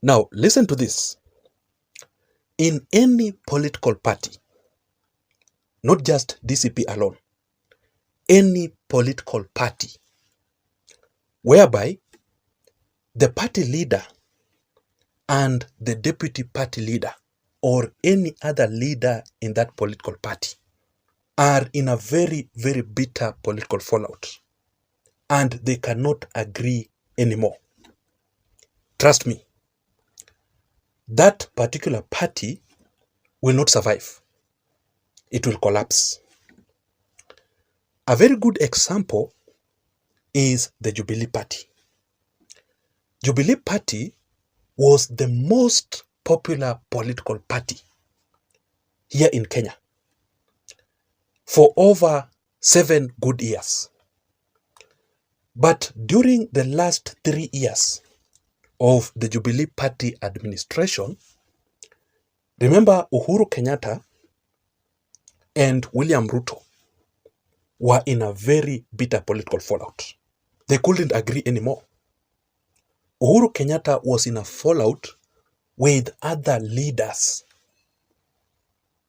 Now, listen to this. In any political party, not just DCP alone, any political party whereby the party leader and the deputy party leader or any other leader in that political party are in a very, very bitter political fallout and they cannot agree anymore. Trust me, that particular party will not survive. It will collapse. A very good example is the Jubilee Party. Jubilee Party was the most popular political party here in Kenya for over 7 good years. But during the last 3 years of the Jubilee Party administration, remember Uhuru Kenyatta and William Ruto were in a very bitter political fallout. They couldn't agree anymore. Uhuru Kenyatta was in a fallout with other leaders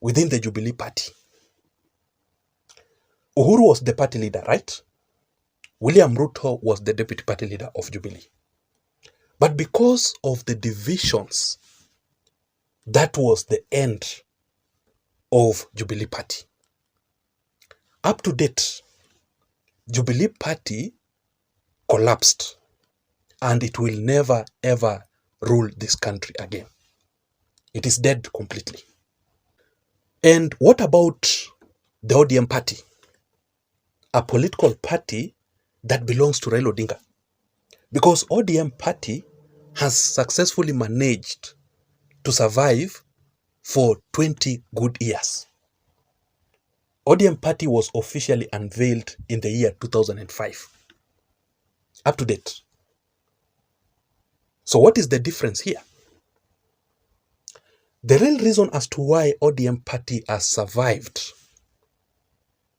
within the Jubilee Party. Uhuru was the party leader, right? William Ruto was the deputy party leader of Jubilee. But because of the divisions, that was the end of Jubilee Party. Up to date, Jubilee Party collapsed and it will never ever rule this country again. It is dead completely. And what about the ODM Party? A political party that belongs to Raila Odinga. Because ODM Party has successfully managed to survive for 20 good years. ODM Party was officially unveiled in the year 2005. Up to date. So what is the difference here? The real reason as to why ODM Party has survived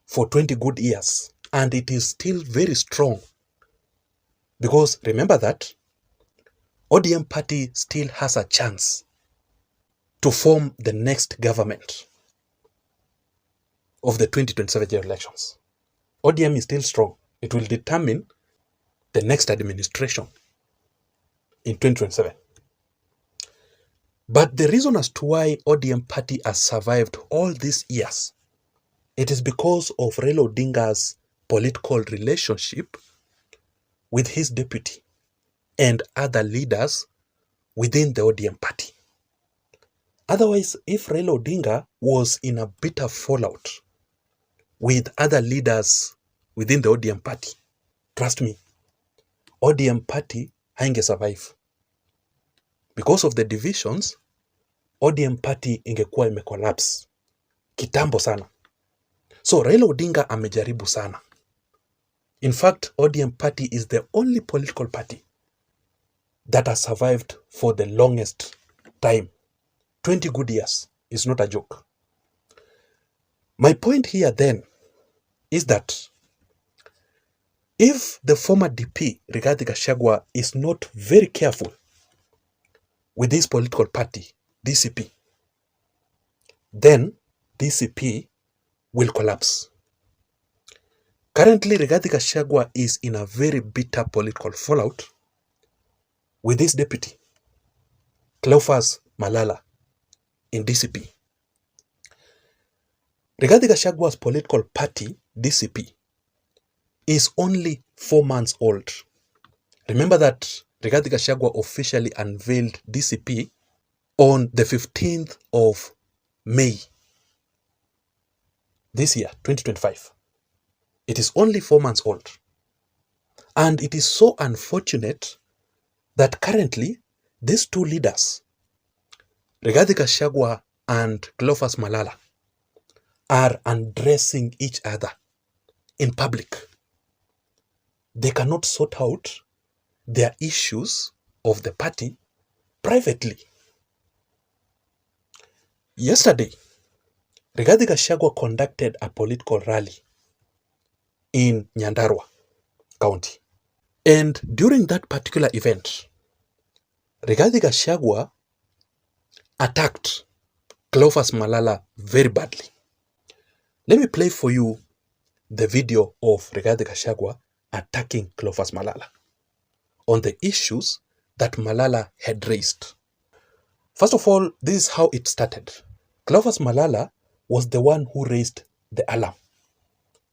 for 20 good years and it is still very strong, because remember that ODM Party still has a chance to form the next government of the 2027 general elections. ODM is still strong. It will determine the next administration in 2027. But the reason as to why ODM Party has survived all these years, it is because of Raila Odinga's political relationship with his deputy and other leaders within the ODM Party. Otherwise, if Raila Odinga was in a bitter fallout with other leaders within the ODM Party, trust me, ODM Party hainge survive. Because of the divisions, ODM Party ingekuwa imecollapse kitambo sana. So Raila Odinga amejaribu sana. In fact, ODM Party is the only political party that has survived for the longest time. 20 good years is not a joke. My point here then is that if the former DP, Rigathi Gachagua, is not very careful with this political party, DCP, then DCP will collapse. Currently, Rigathi Gachagua is in a very bitter political fallout with his deputy, Cleophas Malala, in DCP. Rigathi Gachagua's political party, DCP, is only 4 months old. Remember that Rigathi Gachagua officially unveiled DCP on the 15th of May this year, 2025. It is only 4 months old. And it is so unfortunate that currently these two leaders, Rigathi Gachagua and Cleophas Malala, are undressing each other in public. They cannot sort out their issues of the party privately. Yesterday, Rigathi Gachagua conducted a political rally in Nyandarua County. And during that particular event, Rigathi Gachagua attacked Cleophas Malala very badly. Let me play for you the video of Rigathi Gachagua attacking Cleophas Malala on the issues that Malala had raised. First of all, this is how it started. Cleophas Malala was the one who raised the alarm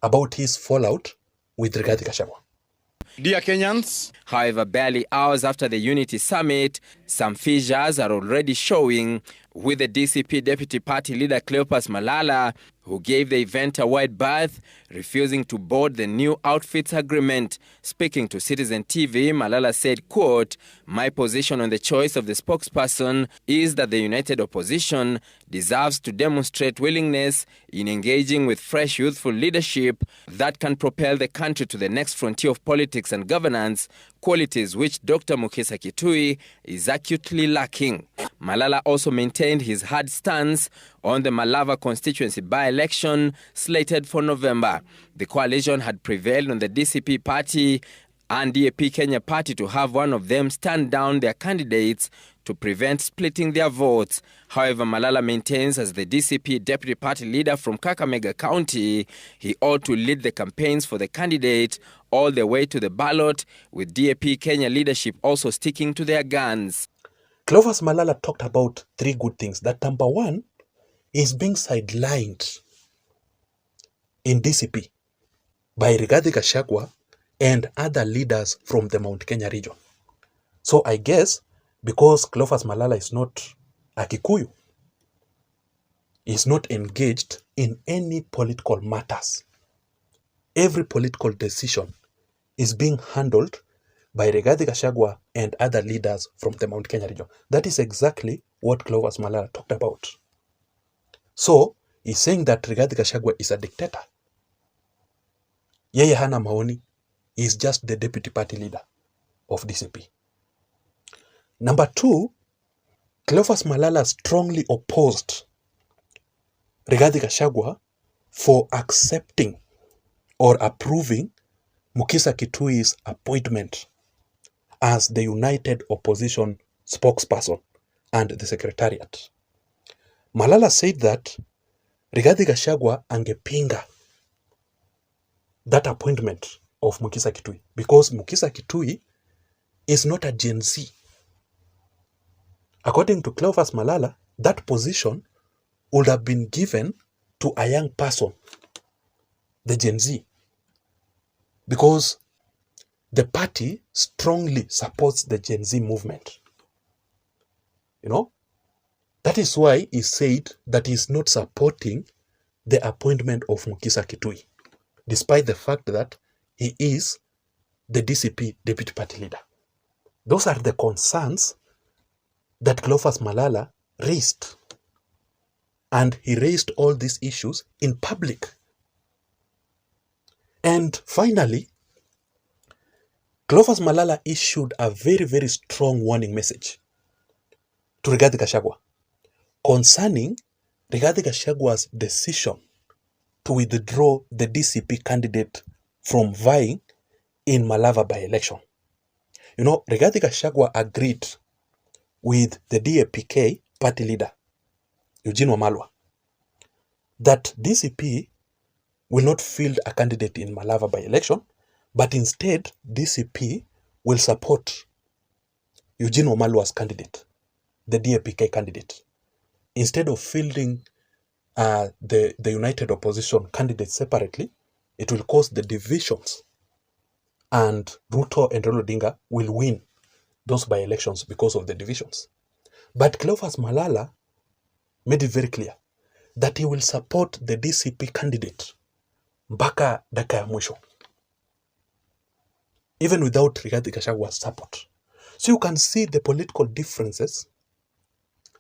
about his fallout with Rigathi Gachagua. Dear Kenyans, however, barely hours after the Unity Summit, some fissures are already showing, with the DCP Deputy Party Leader Cleophas Malala, who gave the event a wide berth, refusing to board the new outfits agreement. Speaking to Citizen TV, Malala said, quote, "My position on the choice of the spokesperson is that the united opposition deserves to demonstrate willingness in engaging with fresh youthful leadership that can propel the country to the next frontier of politics and governance, qualities which Dr. Mukisa Kitui is acutely lacking." Malala also maintained his hard stance on the Malava constituency by-election slated for November. The coalition had prevailed on the DCP party and DAP Kenya party to have one of them stand down their candidates to prevent splitting their votes. However, Malala maintains, as the DCP deputy party leader from Kakamega County, he ought to lead the campaigns for the candidate all the way to the ballot, with DAP Kenya leadership also sticking to their guns. Cleophas Malala talked about three good things. That number one is being sidelined in DCP by Rigathi Gachagua and other leaders from the Mount Kenya region. So I guess because Cleophas Malala is not a Kikuyu, is not engaged in any political matters. Every political decision is being handled by Rigathi Gachagua and other leaders from the Mount Kenya region. That is exactly what Cleophas Malala talked about. So, he's saying that Rigathi Gachagua is a dictator. Yeye hana maoni. He is just the deputy party leader of DCP. Number two, Cleophas Malala strongly opposed Rigathi Gachagua for accepting or approving Mukisa Kitui's appointment as the United Opposition spokesperson and the secretariat. Malala said that Rigathi Gachagua angepinga that appointment of Mukisa Kitui because Mukisa Kitui is not a Gen Z. According to Cleophas Malala, that position would have been given to a young person, the Gen Z, because the party strongly supports the Gen Z movement. You know, that is why he said that he's not supporting the appointment of Mukisa Kitui, despite the fact that he is the DCP deputy party leader. Those are the concerns that Cleophas Malala raised. And he raised all these issues in public. And finally, Cleophas Malala issued a very, very strong warning message to Rigathi Gachagua concerning Rigathi Gachagua's decision to withdraw the DCP candidate from vying in Malava by-election. You know, Rigathi Gachagua agreed with the DAPK party leader, Eugene Wamalwa, that DCP will not field a candidate in Malava by-election, but instead DCP will support Eugene Wamalwa's candidate, the DAPK candidate. Instead of fielding the United Opposition candidate separately, it will cause the divisions, and Ruto and Raila Odinga will win those by-elections because of the divisions. But Cleophas Malala made it very clear that he will support the DCP candidate mpaka dakika ya mwisho, even without Rigathi Gachagua's support. So you can see the political differences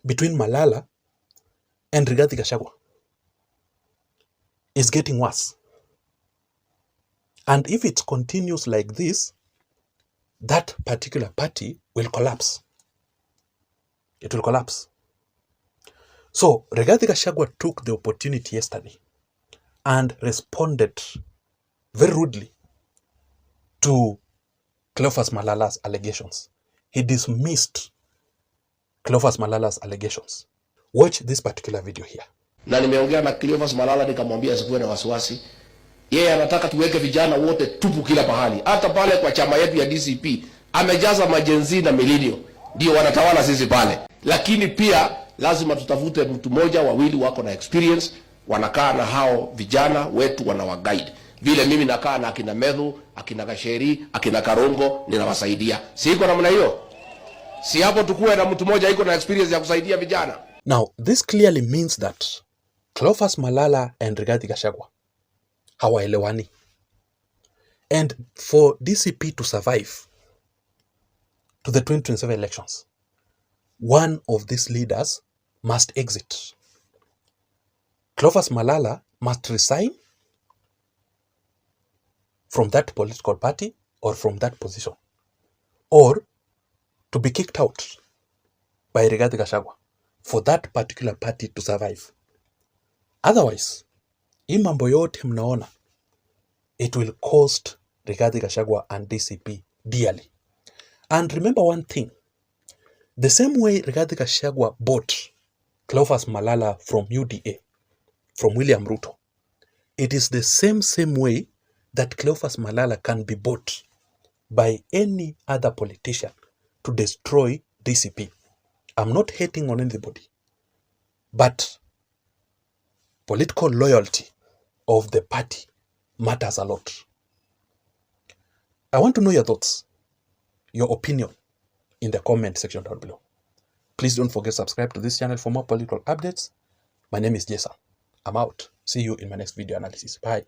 between Malala and Rigathi Gachagua is getting worse. And if it continues like this, that particular party will collapse. It will collapse. So Rigathi Gachagua took the opportunity yesterday and responded very rudely to Cleophas Malala's allegations. He dismissed Cleophas Malala's allegations. Watch this particular video here. Na nimeongea na Cleophas Malala nikamwambia asikuwe na wasiwasi. Yeye anataka tuweke vijana wote tupu kila pahali. Hata pale kwa chama yetu ya DCP amejaza majenzi na millennial. Ndio wanatawala sisi pale. Lakini pia lazima tutafute mtu mmoja wawili wako na experience, wanakaa na hao vijana wetu wanawaguide. Vile mimi nakaa na akina Medhu, akina Gasheri, akina Karongo ninawasaidia. Si iko namna hiyo? Si hapo tukue na mtu mmoja iko na experience ya kusaidia vijana. Now, this clearly means that Cleophas Malala and Rigathi Gachagua hawaelewani. And for DCP to survive to the 2027 elections, one of these leaders must exit. Cleophas Malala must resign from that political party or from that position, or to be kicked out by Rigathi Gachagua for that particular party to survive. Otherwise, hii mambo yote mnaona, it will cost Rigathi Gachagua and DCP dearly. And remember one thing, the same way Rigathi Gachagua bought Cleophas Malala from UDA, from William Ruto, it is the same way that Cleophas Malala can be bought by any other politician to destroy DCP. I'm not hating on anybody, but political loyalty of the party matters a lot. I want to know your thoughts, your opinion in the comment section down below. Please don't forget to subscribe to this channel for more political updates. My name is Jason. I'm out. See you in my next video analysis. Bye.